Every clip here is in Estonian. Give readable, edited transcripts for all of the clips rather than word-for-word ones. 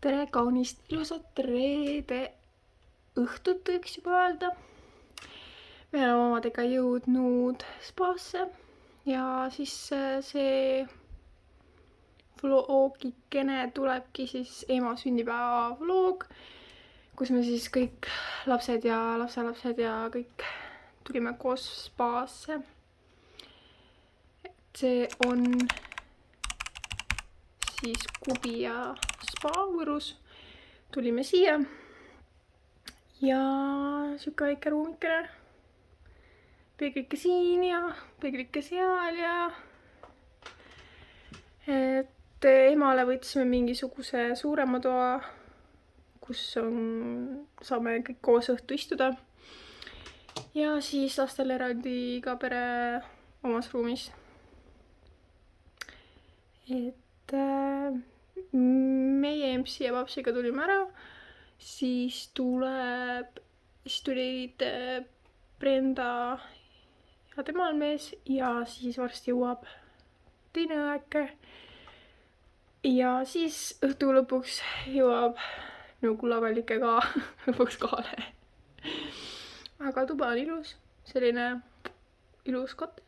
Tere kaunist ilusat reede õhtut võiks juba öelda. Me oleme omadega jõudnud spaasse ja siis see vlogikene tulebki siis ema sünnipäeva vlog, kus me siis kõik lapsed ja lapselapsed ja kõik tulime koos spaasse. See on siis Kubia spa Võrus. Tulime siia ja siuke väike ruumikene. Peeglike siin ja peeglike seal ja et emale võtsime mingisuguse suurema toa, kus saame kõik koos õhtu istuda. Ja siis lastel eraldi ka pere omas ruumis. Et meie EMS-i ja papsiga tulime ära, siis tulid Brenda ja temal mees ja siis varsti jõuab teine õeke. Ja siis õhtu lõpuks jõuab minu kullapällike ka lõpuks kohale. Aga tuba on ilus, selline ilus koht.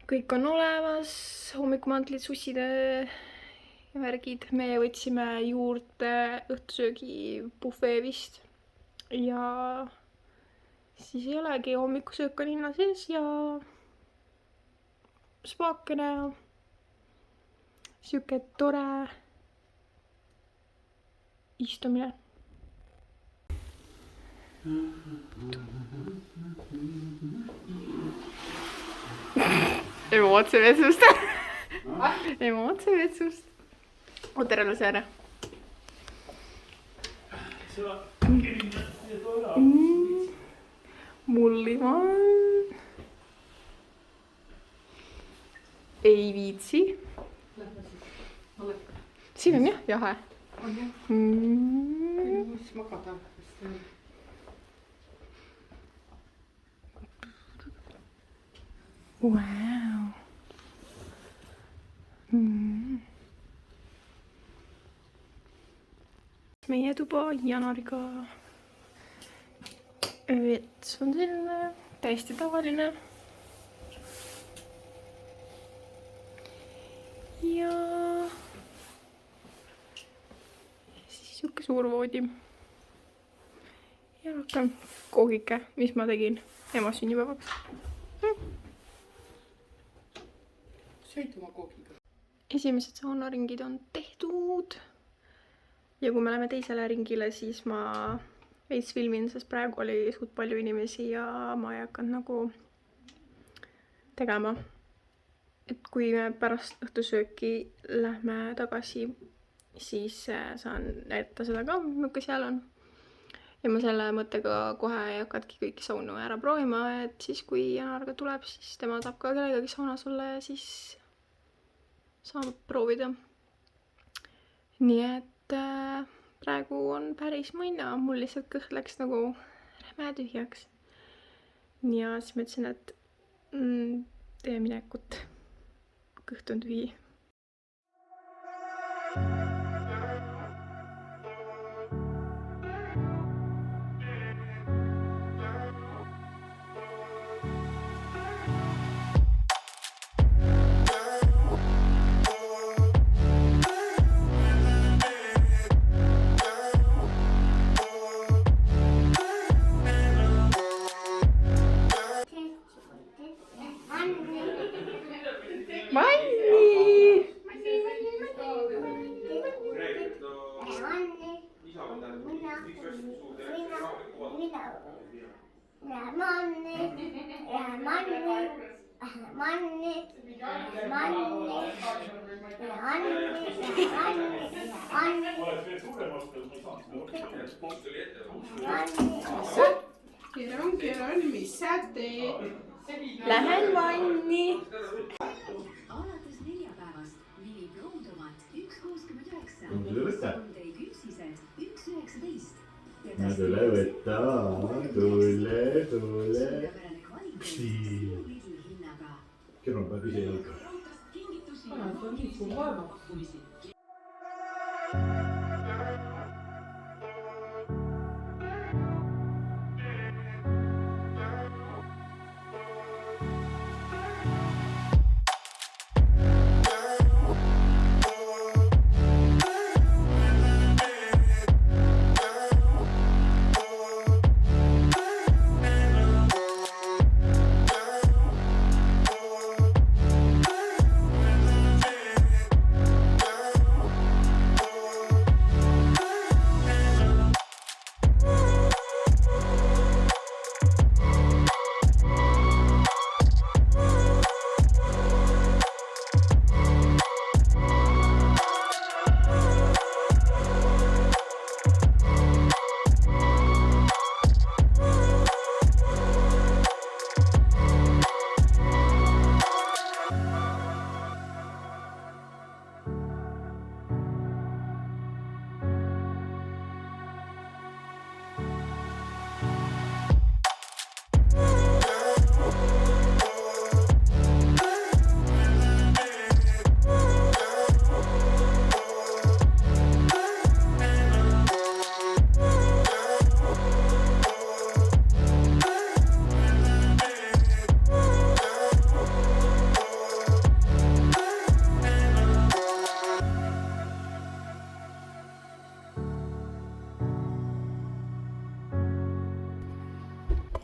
Kõik on olemas, hommikumantlid, susside ja värgid. Meie võtsime juurde õhtusöögi bufee vist. Ja siis ei olegi, hommikusöök on hinna sees ja spaakene ja siuke tore istumine. Emootsevetsust. Emootsevetsust. Oota, ära lase ära. Mullimaan. Ei viitsi. Siin on jah, jahe. On jah. Mis magada. Wow. Meie tuba Janariga. Vets on selline täiesti tavaline. Ja siis siuke suur voodi. Ja rohkem koogike, mis ma tegin ema sünnipäevaks. Sõid oma koogiga. Esimesed saunaringid on tehtud. Ja kui me läheme teisele ringile, siis ma veits filmin, sest praegu oli suht palju inimesi ja ma ei hakanud nagu tegema. Et kui me pärast õhtusööki lähme tagasi, siis saan näidata seda ka, milline seal on. Ja ma selle mõttega kohe ei hakatki kõiki saunu ära proovima, et siis kui Janarga tuleb, siis tema tahab ka kellegagi saunas olla ja siis saab proovida. Nii et praegu on päris mõnna, mul lihtsalt kõht läks nagu räme tühjaks. Ja siis mõtlesin, et tee minekut. Kõht on tühi. Keron, mis sa teed? Lähen vanni. Alates neljapäevast Mini Pro-tomat 1,69. Tule võtta. On teil küpsised 1,19. No tule võtta. Tule. Suurepärane kvaliteet sinu Lidl hinnaga. Keron peab ise jalga.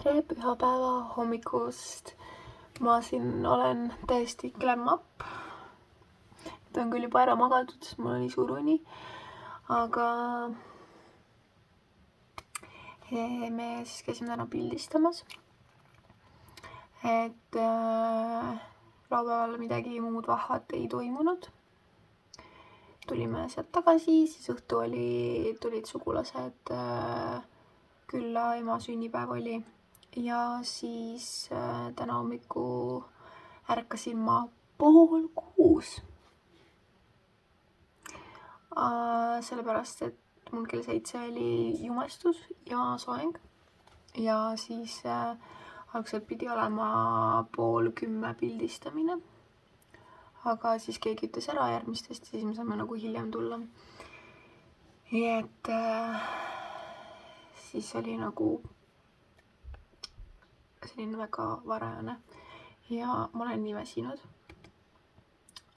Tere pühapäeva hommikust. Ma siin olen täiesti klämm-up. Et on küll juba ära magatud, sest mul on nii suur uni. Aga me siis käisime täna pildistamas. Et laupäeval midagi muud vahvat ei toimunud. Tulime sealt tagasi, siis õhtu tulid sugulased külla, ema sünnipäev oli. Ja siis täna hommiku ärkasin ma 5:30. Sellepärast, et mul kell 7 oli jumestus ja soeng. Ja siis algselt pidi olema 9:30 pildistamine. Aga siis keegi ütles ära järgmistest ja siis me saame nagu hiljem tulla. Nii et siis oli nagu selline väga varajane ja ma olen nii väsinud.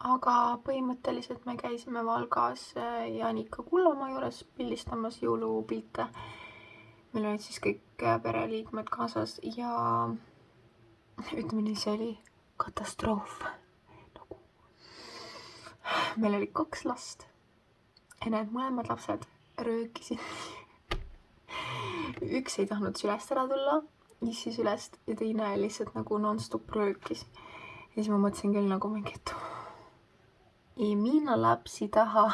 Aga põhimõtteliselt me käisime Valgas Janika Kullamaa juures pildistamas jõulupilte. Meil olid siis kõik pereliikmed kaasas ja ütleme nii, see oli katastroof. Meil oli 2 last ja need mõlemad lapsed röökisid. Üks ei tahtnud sülest ära tulla, issis ülest ja teine lihtsalt nagu non-stop röökis. Ja siis ma mõtlesin küll nagu mingi, et ei mina lapsi taha.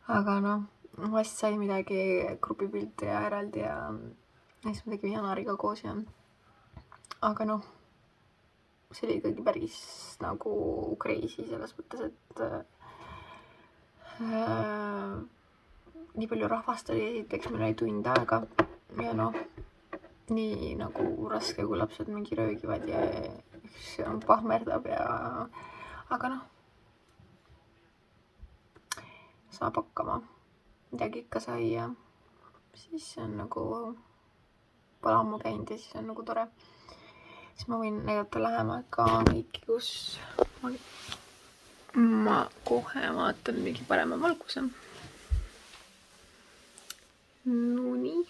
Aga noh, vast sai midagi grupipilte ja eraldi ja siis me tegime Janariga koos ja aga noh, see oli ikkagi päris nagu crazy selles mõttes, et nii palju rahvast oli, esiteks meil oli tund aega ja noh, nii nagu raske, kui lapsed mingi röögivad ja see on pahmerdab ja aga noh, saab hakkama, midagi ikka sai ja siis on nagu pole ammu käinud ja siis on nagu tore. Siis ma võin näidata lähemalt ka kõiki, kus ma kohe vaatan mingi parema valguse. Nonii.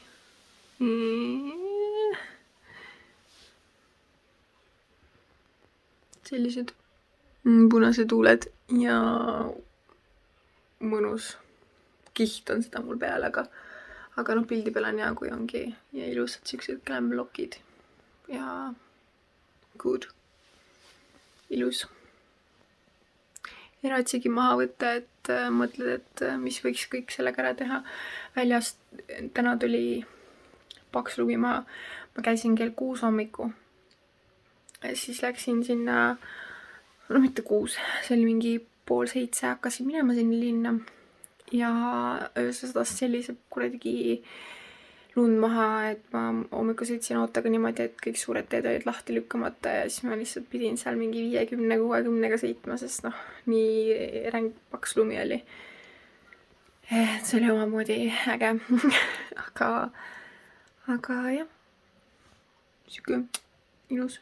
Sellised punased huuled ja mõnus kiht on seda mul peal, aga noh, pildi peal on hea, kui ongi ja ilusad siuksed glam-lokid ja good. Ilus. ei raatsigi maha võtta, et mõtled, et mis võiks kõik sellega ära teha. Väljas täna tuli paks lumi maha. Ma käisin kell 6 hommiku. Siis läksin sinna, no mitte 6, see oli mingi 6:30, hakkasin minema sinna linna. Ja öösel sadas sellise kuradi lund maha, et ma hommikul sõitsin autoga niimoodi, et kõik suured teed olid lahti lükkamata ja siis ma lihtsalt pidin seal mingi 50-60-ga sõitma, sest noh, nii ränk paks lumi oli. See oli omamoodi äge. aga jah, siuke ilus.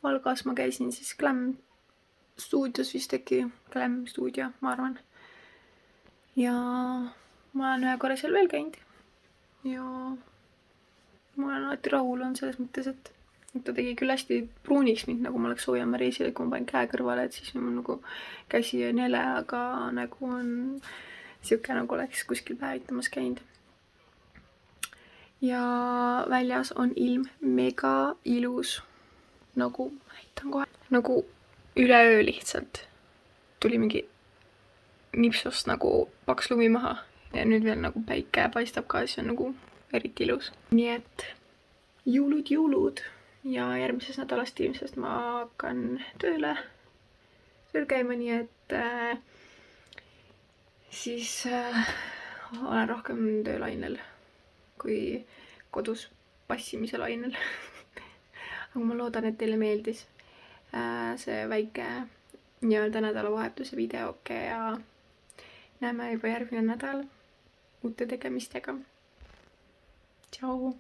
Valgas ma käisin siis Glam stuudios vist äkki, Glam stuudio, ma arvan. Ja ma olen ühe korra seal veel käinud. Ja ma olen alati rahul on selles mõttes, et ta tegi küll hästi pruuniks mind, nagu ma oleks soojama reisil, kui ma panin käe kõrvale, et siis mul nagu käsi on hele, aga nagu on siuke, nagu oleks kuskil päevitamas käinud. Ja väljas on ilm mega ilus. Nagu, näitan kohe, nagu üleöö lihtsalt tuli mingi nipsust nagu paks lumi maha ja nüüd veel nagu päike paistab ka, siis on nagu eriti ilus. Nii et jõulud ja järgmisest nädalast ilmselt ma hakkan tööl käima, nii et siis olen rohkem töölainel kui kodus passimise lainel. Aga ma loodan, et teile meeldis see väike nii-öelda nädalavahetuse videoke ja näeme juba järgmine nädal uute tegemistega. Tšau!